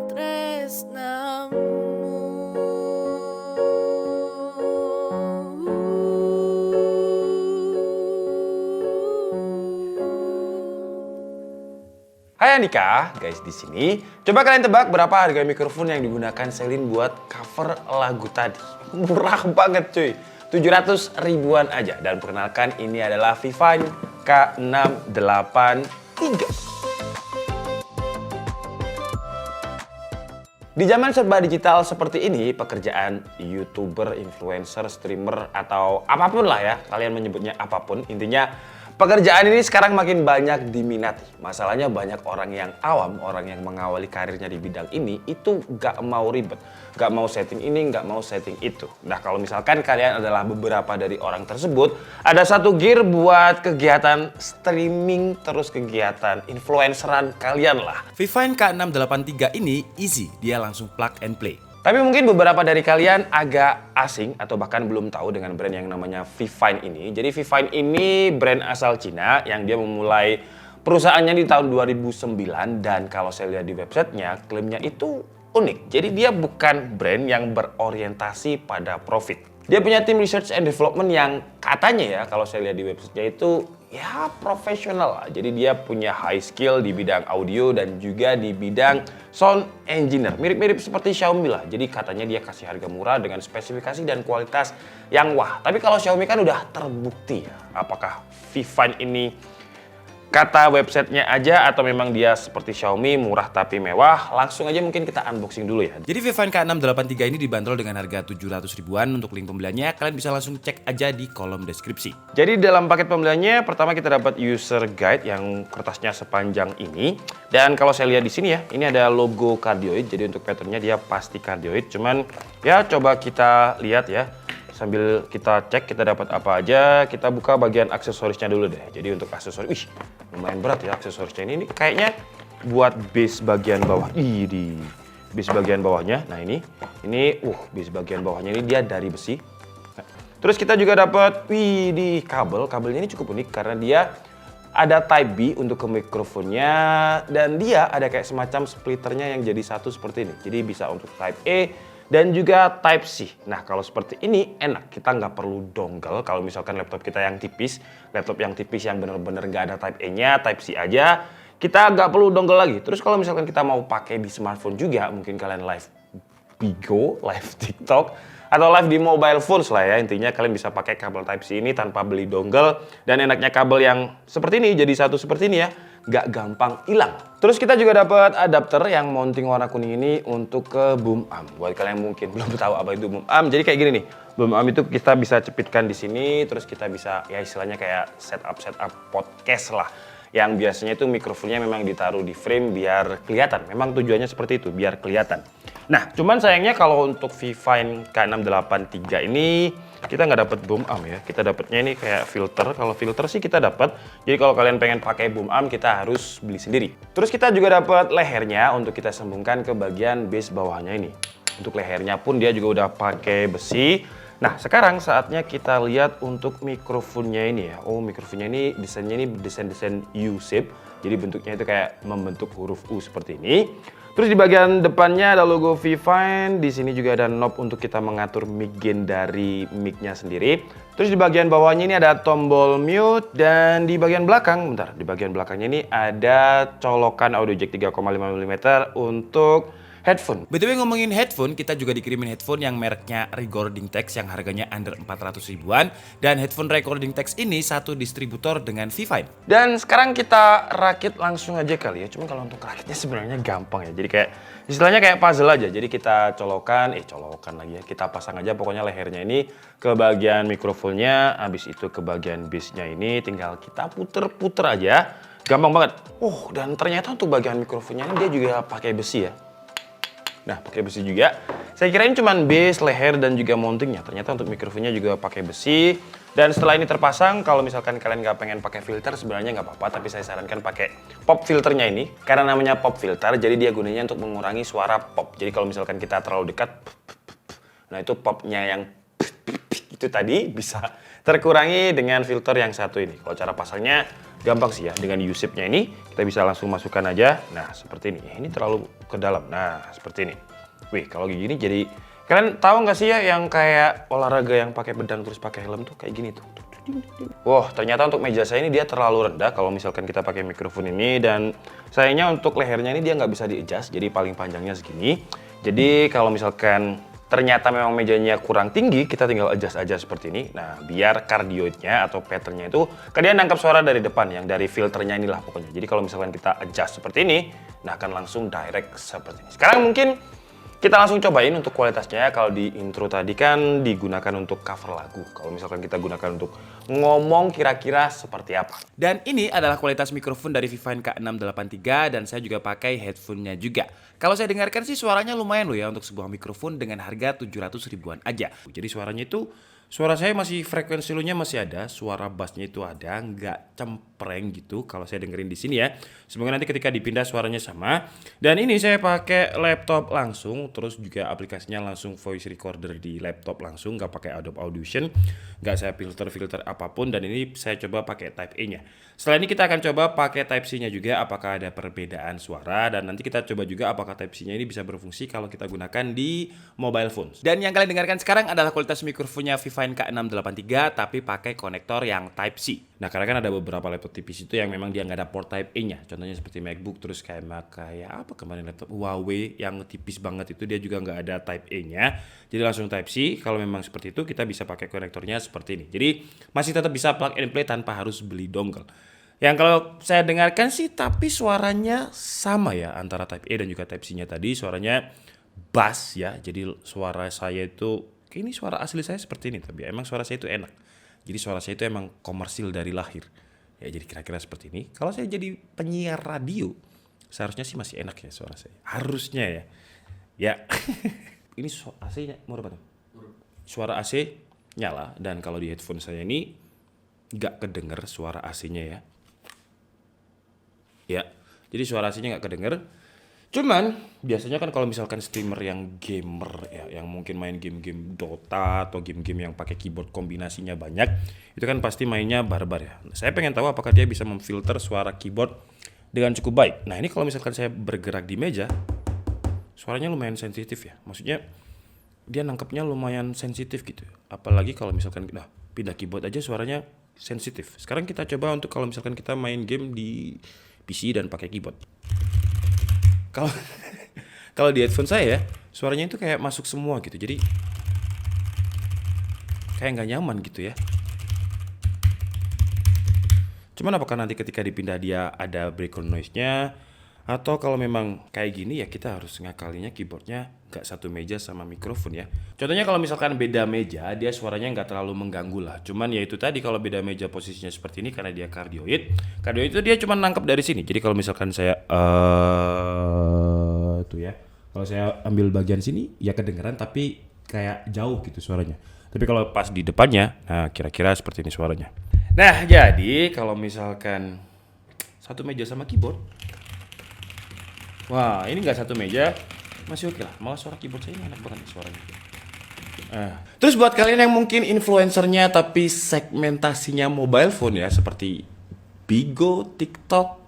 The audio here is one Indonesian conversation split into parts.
tresnamu. Hai Andika, guys di sini. Coba kalian tebak berapa harga mikrofon yang digunakan Celine buat cover lagu tadi. Murah banget cuy, 700 ribuan aja. Dan perkenalkan ini adalah Vivine K683. Di zaman serba digital seperti ini, pekerjaan YouTuber, influencer, streamer, atau apapun lah ya, kalian menyebutnya apapun, intinya pekerjaan ini sekarang makin banyak diminati. Masalahnya banyak orang yang awam, orang yang mengawali karirnya di bidang ini, itu gak mau ribet. Gak mau setting ini, gak mau setting itu. Nah kalau misalkan kalian adalah beberapa dari orang tersebut, ada satu gear buat kegiatan streaming, terus kegiatan influenceran kalian lah. Vivine K683 ini easy, dia langsung plug and play. Tapi mungkin beberapa dari kalian agak asing atau bahkan belum tahu dengan brand yang namanya Vivine ini. Jadi Vivine ini brand asal Cina yang dia memulai perusahaannya di tahun 2009 dan kalau saya lihat di websitenya klaimnya itu unik. Jadi dia bukan brand yang berorientasi pada profit. Dia punya tim research and development yang katanya ya kalau saya lihat di websitenya itu ya profesional lah. Jadi dia punya high skill di bidang audio dan juga di bidang sound engineer. Mirip-mirip seperti Xiaomi lah. Jadi katanya dia kasih harga murah dengan spesifikasi dan kualitas yang wah. Tapi kalau Xiaomi kan udah terbukti ya. Apakah Vivine ini kata websitenya aja atau memang dia seperti Xiaomi murah tapi mewah? Langsung aja mungkin kita unboxing dulu ya. Jadi Vivine K683 ini dibanderol dengan harga 700 ribuan. Untuk link pembeliannya kalian bisa langsung cek aja di kolom deskripsi. Jadi dalam paket pembeliannya pertama kita dapat user guide yang kertasnya sepanjang ini. Dan kalau saya lihat di sini ya, ini ada logo Cardioid. Jadi untuk patternnya dia pasti Cardioid. Cuman ya coba kita lihat ya. Sambil kita cek kita dapat apa aja, kita buka bagian aksesorisnya dulu deh. Jadi untuk aksesoris, wih lumayan berat ya aksesorisnya ini kayaknya buat base bagian bawah. Di base bagian bawahnya. Nah ini base bagian bawahnya ini dia dari besi. Nah, terus kita juga dapat di kabelnya ini cukup unik karena dia ada Type B untuk ke mikrofonnya dan dia ada kayak semacam splitternya yang jadi satu seperti ini. Jadi bisa untuk Type A dan juga Type C. Nah kalau seperti ini enak, kita nggak perlu dongle. Kalau misalkan laptop kita yang tipis, yang bener-bener nggak ada Type A-nya, Type C aja, kita nggak perlu dongle lagi. Terus kalau misalkan kita mau pakai di smartphone juga, mungkin kalian live Bigo, live TikTok, atau live di mobile phones lah ya. Intinya kalian bisa pakai kabel Type C ini tanpa beli dongle. Dan enaknya kabel yang seperti ini, jadi satu seperti ini ya, nggak gampang hilang. Terus kita juga dapat adapter yang mounting warna kuning ini untuk ke boom arm. Buat kalian yang mungkin belum tahu apa itu boom arm, jadi kayak gini nih. Boom arm itu kita bisa cepitkan di sini, terus kita bisa ya istilahnya kayak setup podcast lah. Yang biasanya itu mikrofonnya memang ditaruh di frame biar kelihatan. Memang tujuannya seperti itu, biar kelihatan. Nah, cuman sayangnya kalau untuk Vivine K683 ini kita nggak dapat boom arm ya. Kita dapatnya ini kayak filter. Kalau filter sih kita dapat. Jadi kalau kalian pengen pakai boom arm kita harus beli sendiri. Terus kita juga dapat lehernya untuk kita sambungkan ke bagian base bawahnya ini. Untuk lehernya pun dia juga udah pakai besi. Nah, sekarang saatnya kita lihat untuk mikrofonnya ini ya. Oh, mikrofonnya ini desainnya ini desain U-shape. Jadi bentuknya itu kayak membentuk huruf U seperti ini. Terus di bagian depannya ada logo Vivine. Di sini juga ada knob untuk kita mengatur mic gain dari mic-nya sendiri. Terus di bagian bawahnya ini ada tombol mute dan di bagian belakang, di bagian belakangnya ini ada colokan audio jack 3,5 mm untuk headphone. BTW ngomongin headphone, kita juga dikirimin headphone yang mereknya Recording Text yang harganya under 400 ribuan. Dan headphone Recording Text ini satu distributor dengan Vivine. Dan sekarang kita rakit langsung aja kali ya. Cuma kalau untuk rakitnya sebenarnya gampang ya. Jadi kayak istilahnya kayak puzzle aja. Jadi kita colokan lagi ya. Kita pasang aja pokoknya lehernya ini ke bagian mikrofonnya. Habis itu ke bagian bass-nya ini tinggal kita puter-puter aja. Gampang banget. Dan ternyata untuk bagian mikrofonnya ini dia juga pakai besi ya. Nah, pakai besi juga. Saya kirain cuman base, leher, dan juga mountingnya. Ternyata untuk mikrofonnya juga pakai besi. Dan setelah ini terpasang, kalau misalkan kalian nggak pengen pakai filter, sebenarnya nggak apa-apa. Tapi saya sarankan pakai pop filternya ini. Karena namanya pop filter, jadi dia gunanya untuk mengurangi suara pop. Jadi kalau misalkan kita terlalu dekat, nah itu popnya yang itu tadi bisa terkurangi dengan filter yang satu ini. Kalau cara pasangnya gampang sih ya, dengan U-shape-nya ini kita bisa langsung masukkan aja. Nah, seperti ini. Ini terlalu ke dalam. Nah, seperti ini. Wih, kalau gini jadi kalian tahu nggak sih ya yang kayak olahraga yang pakai pedang terus pakai helm tuh kayak gini tuh. Wah, ternyata untuk meja saya ini dia terlalu rendah kalau misalkan kita pakai mikrofon ini, dan sayangnya untuk lehernya ini dia nggak bisa di-adjust, jadi paling panjangnya segini. Jadi kalau misalkan ternyata memang mejanya kurang tinggi, kita tinggal adjust aja seperti ini. Nah, biar kardioidnya atau patternnya itu kan dia nangkap suara dari depan, yang dari filternya inilah pokoknya. Jadi kalau misalkan kita adjust seperti ini, nah akan langsung direct seperti ini. Sekarang mungkin kita langsung cobain untuk kualitasnya. Kalau di intro tadi kan digunakan untuk cover lagu. Kalau misalkan kita gunakan untuk ngomong kira-kira seperti apa. Dan ini adalah kualitas mikrofon dari Vivine K683 dan saya juga pakai headphone-nya juga. Kalau saya dengarkan sih suaranya lumayan loh ya untuk sebuah mikrofon dengan harga 700 ribuan aja. Jadi suaranya itu, suara saya masih frekuensi low-nya masih ada, suara bassnya itu ada, nggak cempreng gitu kalau saya dengerin di sini ya. Semoga nanti ketika dipindah suaranya sama. Dan ini saya pakai laptop langsung, terus juga aplikasinya langsung voice recorder di laptop langsung, nggak pakai Adobe Audition, nggak saya filter apapun, dan ini saya coba pakai Type A-nya. Setelah ini kita akan coba pakai Type C-nya juga, apakah ada perbedaan suara, dan nanti kita coba juga apakah Type C-nya ini bisa berfungsi kalau kita gunakan di mobile phone. Dan yang kalian dengarkan sekarang adalah kualitas mikrofonnya Vivine K683 tapi pakai konektor yang Type C. Nah, karena kan ada beberapa laptop tipis itu yang memang dia nggak ada port Type A-nya. Contohnya seperti MacBook, terus kayak apa kemarin laptop Huawei yang tipis banget itu dia juga nggak ada Type A-nya. Jadi langsung Type C. Kalau memang seperti itu kita bisa pakai konektornya seperti ini. Jadi masih tetap bisa plug and play tanpa harus beli dongle. Yang kalau saya dengarkan sih tapi suaranya sama ya antara Type A dan juga Type C-nya tadi. Suaranya bass ya. Jadi suara saya itu, ini suara asli saya seperti ini, tapi emang suara saya itu enak. Jadi suara saya itu emang komersil dari lahir. Ya jadi kira-kira seperti ini. Kalau saya jadi penyiar radio, seharusnya sih masih enak ya suara saya. Harusnya ya. Ya. Ini AC-nya mau apa tuh? Suara AC nyala, dan kalau di headphone saya ini nggak kedenger suara AC-nya ya. Ya, jadi suara AC-nya nggak kedenger. Cuman biasanya kan kalau misalkan streamer yang gamer ya, yang mungkin main game-game Dota atau game-game yang pakai keyboard kombinasinya banyak, itu kan pasti mainnya barbar ya. Saya pengen tahu apakah dia bisa memfilter suara keyboard dengan cukup baik. Nah, ini kalau misalkan saya bergerak di meja, suaranya lumayan sensitif ya. Maksudnya dia nangkepnya lumayan sensitif gitu. Apalagi kalau misalkan pindah keyboard aja suaranya sensitif. Sekarang kita coba untuk kalau misalkan kita main game di PC dan pakai keyboard. Kalau di headphone saya ya, suaranya itu kayak masuk semua gitu. Jadi kayak nggak nyaman gitu ya. Cuman apakah nanti ketika dipindah dia ada background noise-nya, atau kalau memang kayak gini ya kita harus ngakalinya keyboardnya nggak satu meja sama mikrofon ya. Contohnya kalau misalkan beda meja, dia suaranya nggak terlalu mengganggu lah. Cuman ya itu tadi, kalau beda meja posisinya seperti ini karena dia kardioid itu dia cuma nangkep dari sini. Jadi kalau misalkan saya tuh ya, kalau saya ambil bagian sini ya kedengeran tapi kayak jauh gitu suaranya. Tapi kalau pas di depannya, nah kira-kira seperti ini suaranya. Nah, jadi kalau misalkan satu meja sama keyboard, wah ini nggak satu meja, masih oke lah. Malah suara keyboard saya ini enak banget suaranya. Terus buat kalian yang mungkin influencernya tapi segmentasinya mobile phone ya, seperti Bigo, TikTok,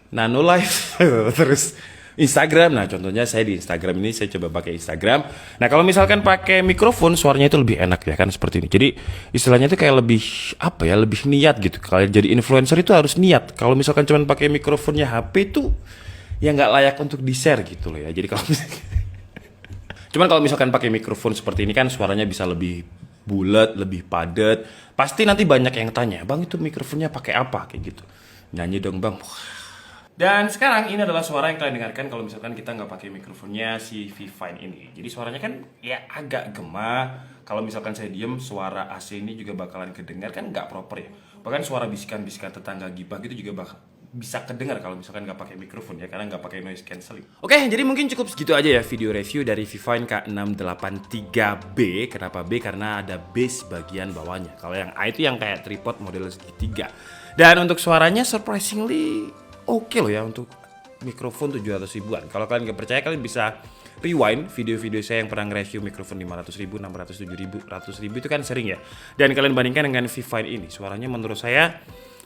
Nanolife, terus Instagram. Nah contohnya saya di Instagram ini, saya coba pakai Instagram. Nah kalau misalkan pakai mikrofon, suaranya itu lebih enak ya kan, seperti ini. Jadi istilahnya itu kayak lebih lebih niat gitu. Kalau jadi influencer itu harus niat. Kalau misalkan cuma pakai mikrofonnya HP itu ya nggak layak untuk di-share gitu loh ya. Jadi kalau cuman kalau misalkan pakai mikrofon seperti ini kan suaranya bisa lebih bulat, lebih padat. Pasti nanti banyak yang tanya, "Bang, itu mikrofonnya pakai apa?" kayak gitu. Nyanyi dong, Bang. Dan sekarang ini adalah suara yang kalian dengarkan kalau misalkan kita nggak pakai mikrofonnya si Vivine ini. Jadi suaranya kan ya agak gema. Kalau misalkan saya diem, suara AC ini juga bakalan kedengar kan nggak proper ya. Bahkan suara bisikan-bisikan tetangga gibah gitu juga bisa kedengar kalau misalkan nggak pakai mikrofon ya, karena nggak pakai noise cancelling. Oke, jadi mungkin cukup segitu aja ya video review dari Vivine K683B. Kenapa B? Karena ada base bagian bawahnya. Kalau yang A itu yang kayak tripod model segitiga. Dan untuk suaranya surprisingly oke loh ya untuk mikrofon 700 ribuan. Kalau kalian nggak percaya, kalian bisa rewind video-video saya yang pernah nge-review mikrofon 500 ribu, 600 ribu, 100 ribu itu kan sering ya. Dan kalian bandingkan dengan Vivine ini, suaranya menurut saya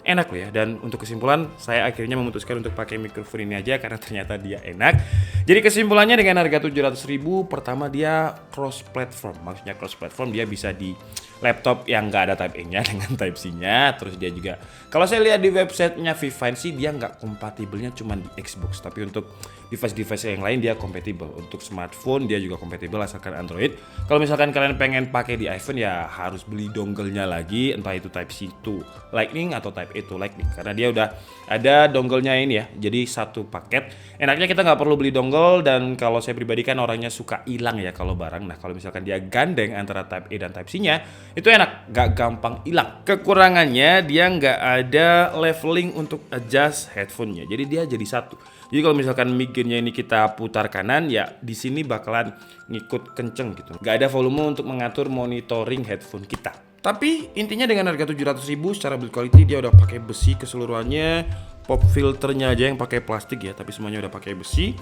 enak loh ya. Dan untuk kesimpulan, saya akhirnya memutuskan untuk pakai mikrofon ini aja karena ternyata dia enak. Jadi kesimpulannya dengan harga 700.000, pertama dia cross platform. Maksudnya cross platform, dia bisa di laptop yang nggak ada Type A-nya dengan Type C-nya. Terus dia juga, kalau saya lihat di websitenya ViVine sih, dia nggak kompatibelnya cuma di Xbox, tapi untuk device-device yang lain dia kompatibel. Untuk smartphone dia juga kompatibel asalkan Android. Kalau misalkan kalian pengen pakai di iPhone ya harus beli dongle-nya lagi, entah itu Type C to Lightning atau Type A to Lightning, karena dia udah ada dongle-nya ini ya. Jadi satu paket. Enaknya kita nggak perlu beli dongle, dan kalau saya pribadi kan orangnya suka hilang ya kalau barang. Nah kalau misalkan dia gandeng antara Type A dan Type C-nya, itu enak, nggak gampang hilang. Kekurangannya dia nggak ada leveling untuk adjust headphone-nya. Jadi dia jadi satu. Jadi kalau misalkan mic-nya ini kita putar kanan, ya di sini bakalan ngikut kenceng gitu. Nggak ada volume untuk mengatur monitoring headphone kita. Tapi intinya dengan harga 700.000 secara build quality dia udah pakai besi keseluruhannya. Pop filternya aja yang pakai plastik ya, tapi semuanya udah pakai besi.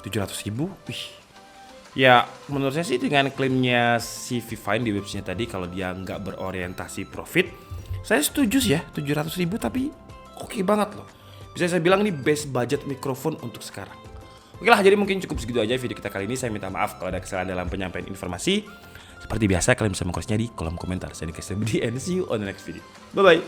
700.000, wih. Ya menurut saya sih dengan klaimnya si ViVine di websitenya tadi, kalau dia nggak berorientasi profit, saya setuju sih ya 700.000, tapi oke banget loh. Bisa saya bilang ini best budget mikrofon untuk sekarang. Oke lah, jadi mungkin cukup segitu aja video kita kali ini. Saya minta maaf kalau ada kesalahan dalam penyampaian informasi. Seperti biasa kalian bisa mengkoreksinya di kolom komentar. Saya Dikasih Budi and see you on the next video. Bye bye.